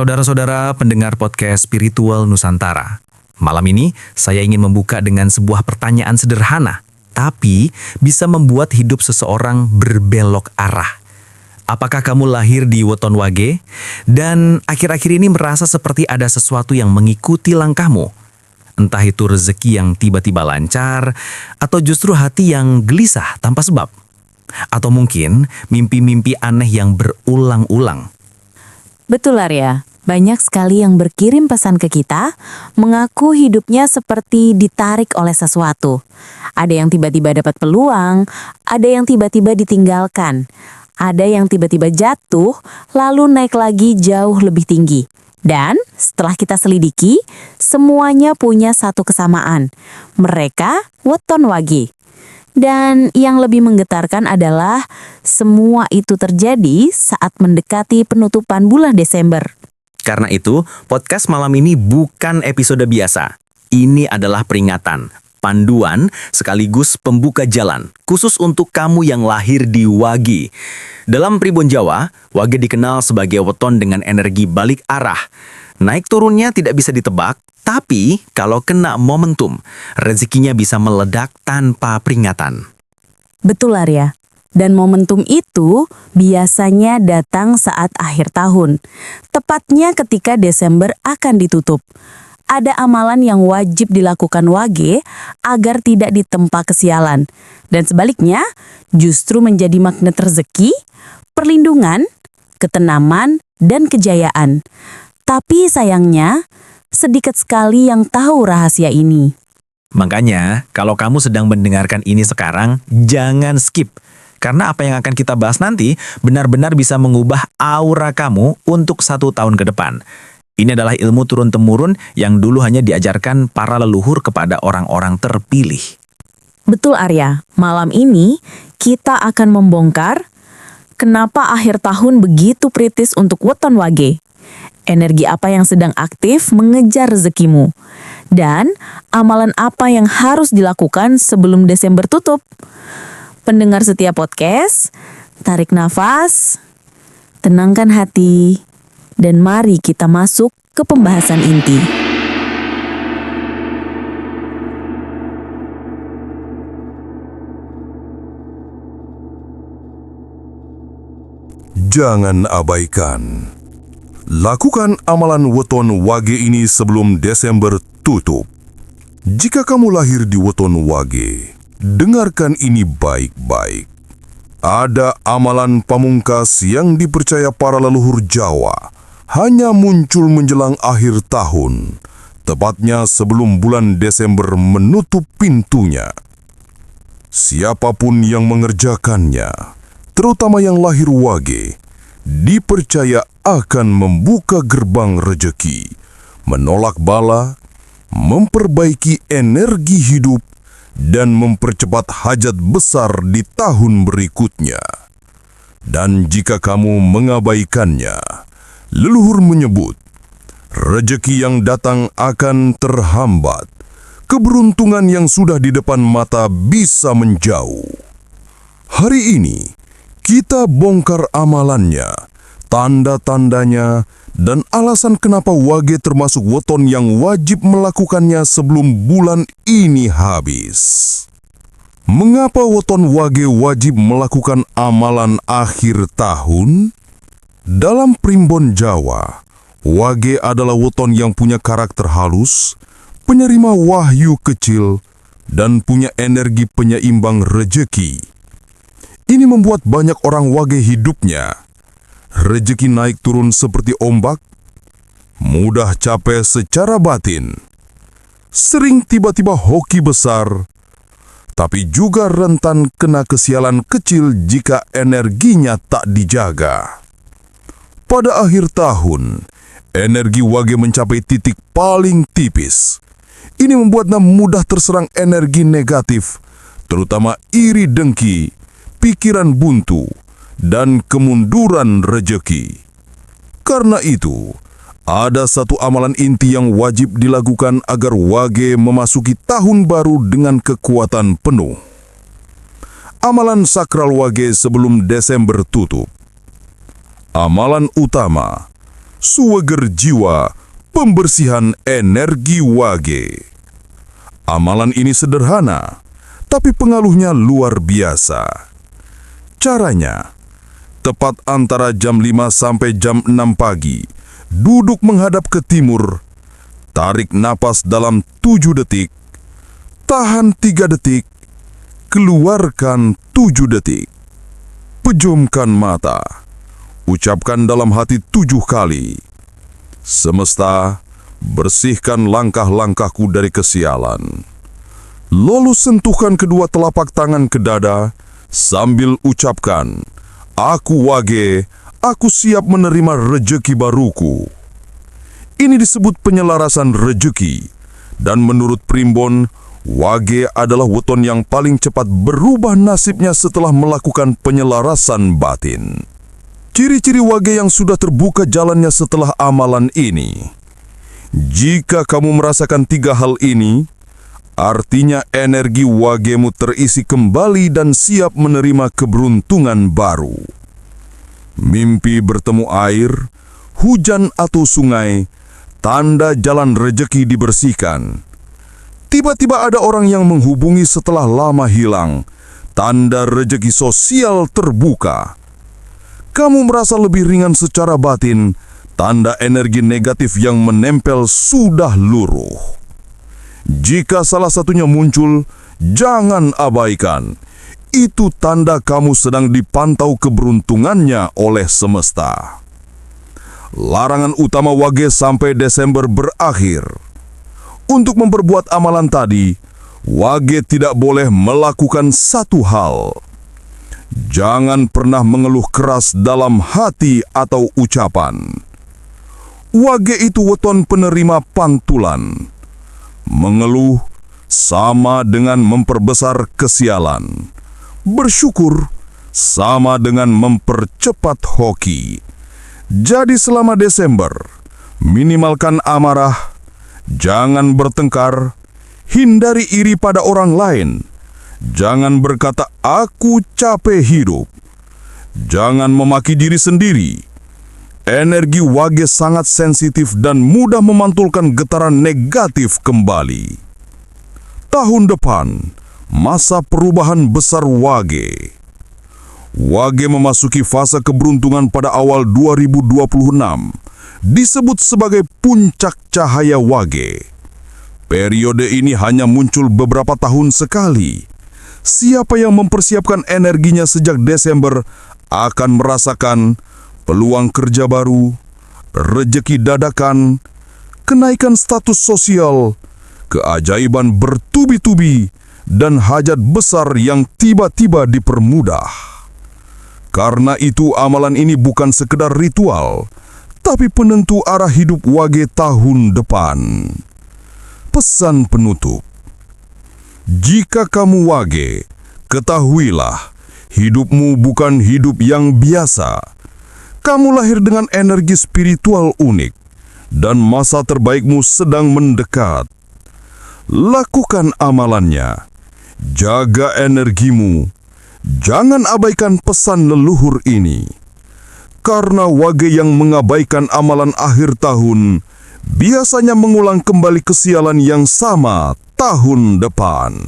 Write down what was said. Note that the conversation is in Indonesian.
Saudara-saudara pendengar podcast Spiritual Nusantara, malam ini saya ingin membuka dengan sebuah pertanyaan sederhana, tapi bisa membuat hidup seseorang berbelok arah. Apakah kamu lahir di Weton Wage dan akhir-akhir ini merasa seperti ada sesuatu yang mengikuti langkahmu? Entah itu rezeki yang tiba-tiba lancar, atau justru hati yang gelisah tanpa sebab. Atau mungkin mimpi-mimpi aneh yang berulang-ulang. Betul Arya, banyak sekali yang berkirim pesan ke kita, mengaku hidupnya seperti ditarik oleh sesuatu. Ada yang tiba-tiba dapat peluang, ada yang tiba-tiba ditinggalkan, ada yang tiba-tiba jatuh, lalu naik lagi jauh lebih tinggi. Dan setelah kita selidiki, semuanya punya satu kesamaan. Mereka Weton Wage. Dan yang lebih menggetarkan adalah semua itu terjadi saat mendekati penutupan bulan Desember. Karena itu, podcast malam ini bukan episode biasa. Ini adalah peringatan, panduan, sekaligus pembuka jalan, khusus untuk kamu yang lahir di Wage. Dalam Pribon Jawa, Wage dikenal sebagai weton dengan energi balik arah. Naik turunnya tidak bisa ditebak, tapi kalau kena momentum, rezekinya bisa meledak tanpa peringatan. Betul Arya. Dan momentum itu biasanya datang saat akhir tahun. Tepatnya ketika Desember akan ditutup. Ada amalan yang wajib dilakukan Wage agar tidak ditempa kesialan. Dan sebaliknya, justru menjadi magnet rezeki, perlindungan, ketenaman, dan kejayaan. Tapi sayangnya, sedikit sekali yang tahu rahasia ini. Makanya, kalau kamu sedang mendengarkan ini sekarang, jangan skip. Karena apa yang akan kita bahas nanti benar-benar bisa mengubah aura kamu untuk 1 tahun ke depan. Ini adalah ilmu turun-temurun yang dulu hanya diajarkan para leluhur kepada orang-orang terpilih. Betul Arya, malam ini kita akan membongkar kenapa akhir tahun begitu kritis untuk Weton Wage. Energi apa yang sedang aktif mengejar rezekimu. Dan amalan apa yang harus dilakukan sebelum Desember tutup. Pendengar setiap podcast, tarik nafas, tenangkan hati, dan mari kita masuk ke pembahasan inti. Jangan abaikan. Lakukan amalan Weton Wage ini sebelum Desember tutup. Jika kamu lahir di Weton Wage, dengarkan ini baik-baik. Ada amalan pamungkas yang dipercaya para leluhur Jawa hanya muncul menjelang akhir tahun, tepatnya sebelum bulan Desember menutup pintunya. Siapapun yang mengerjakannya, terutama yang lahir Wage, dipercaya akan membuka gerbang rejeki, menolak bala, memperbaiki energi hidup, dan mempercepat hajat besar di tahun berikutnya. Dan jika kamu mengabaikannya, leluhur menyebut, rejeki yang datang akan terhambat, keberuntungan yang sudah di depan mata bisa menjauh. Hari ini, kita bongkar amalannya, tanda-tandanya, dan alasan kenapa Wage termasuk weton yang wajib melakukannya sebelum bulan ini habis. Mengapa weton Wage wajib melakukan amalan akhir tahun? Dalam Primbon Jawa, Wage adalah weton yang punya karakter halus, penerima wahyu kecil, dan punya energi penyeimbang rejeki. Ini membuat banyak orang Wage hidupnya rejeki naik turun seperti ombak, mudah capek secara batin, sering tiba-tiba hoki besar, tapi juga rentan kena kesialan kecil jika energinya tak dijaga. Pada akhir tahun, energi Wage mencapai titik paling tipis. Ini membuatnya mudah terserang energi negatif, terutama iri dengki, pikiran buntu, dan kemunduran rejeki. Karena itu, ada satu amalan inti yang wajib dilakukan agar Wage memasuki tahun baru dengan kekuatan penuh. Amalan sakral Wage sebelum Desember tutup. Amalan utama, Suweger jiwa, pembersihan energi Wage. Amalan ini sederhana, tapi pengaruhnya luar biasa. Caranya, tepat antara jam 5 sampai jam 6 pagi, duduk menghadap ke timur, tarik napas dalam 7 detik, tahan 3 detik, keluarkan 7 detik. Pejamkan mata, ucapkan dalam hati 7 kali. Semesta, bersihkan langkah-langkahku dari kesialan. Lalu sentuhkan kedua telapak tangan ke dada sambil ucapkan, Aku Wage, aku siap menerima rejeki baruku. Ini disebut penyelarasan rejeki, dan menurut Primbon, Wage adalah weton yang paling cepat berubah nasibnya setelah melakukan penyelarasan batin. Ciri-ciri Wage yang sudah terbuka jalannya setelah amalan ini. Jika kamu merasakan 3 hal ini, artinya energi Wagemu terisi kembali dan siap menerima keberuntungan baru. Mimpi bertemu air, hujan atau sungai, tanda jalan rejeki dibersihkan. Tiba-tiba ada orang yang menghubungi setelah lama hilang, tanda rejeki sosial terbuka. Kamu merasa lebih ringan secara batin, tanda energi negatif yang menempel sudah luruh. Jika salah satunya muncul, jangan abaikan. Itu tanda kamu sedang dipantau keberuntungannya oleh semesta. Larangan utama Wage sampai Desember berakhir. Untuk memperbuat amalan tadi, Wage tidak boleh melakukan satu hal. Jangan pernah mengeluh keras dalam hati atau ucapan. Wage itu weton penerima pantulan. Mengeluh sama dengan memperbesar kesialan. Bersyukur sama dengan mempercepat hoki. Jadi selama Desember, minimalkan amarah, jangan bertengkar, hindari iri pada orang lain, jangan berkata aku capek hidup, jangan memaki diri sendiri. Energi Wage sangat sensitif dan mudah memantulkan getaran negatif kembali. Tahun depan, masa perubahan besar Wage. Wage memasuki fase keberuntungan pada awal 2026, disebut sebagai puncak cahaya Wage. Periode ini hanya muncul beberapa tahun sekali. Siapa yang mempersiapkan energinya sejak Desember akan merasakan peluang kerja baru, rejeki dadakan, kenaikan status sosial, keajaiban bertubi-tubi, dan hajat besar yang tiba-tiba dipermudah. Karena itu amalan ini bukan sekedar ritual, tapi penentu arah hidup Wage tahun depan. Pesan penutup. Jika kamu Wage, ketahuilah, hidupmu bukan hidup yang biasa. Kamu lahir dengan energi spiritual unik, dan masa terbaikmu sedang mendekat. Lakukan amalannya, jaga energimu, jangan abaikan pesan leluhur ini. Karena Wage yang mengabaikan amalan akhir tahun, biasanya mengulang kembali kesialan yang sama tahun depan.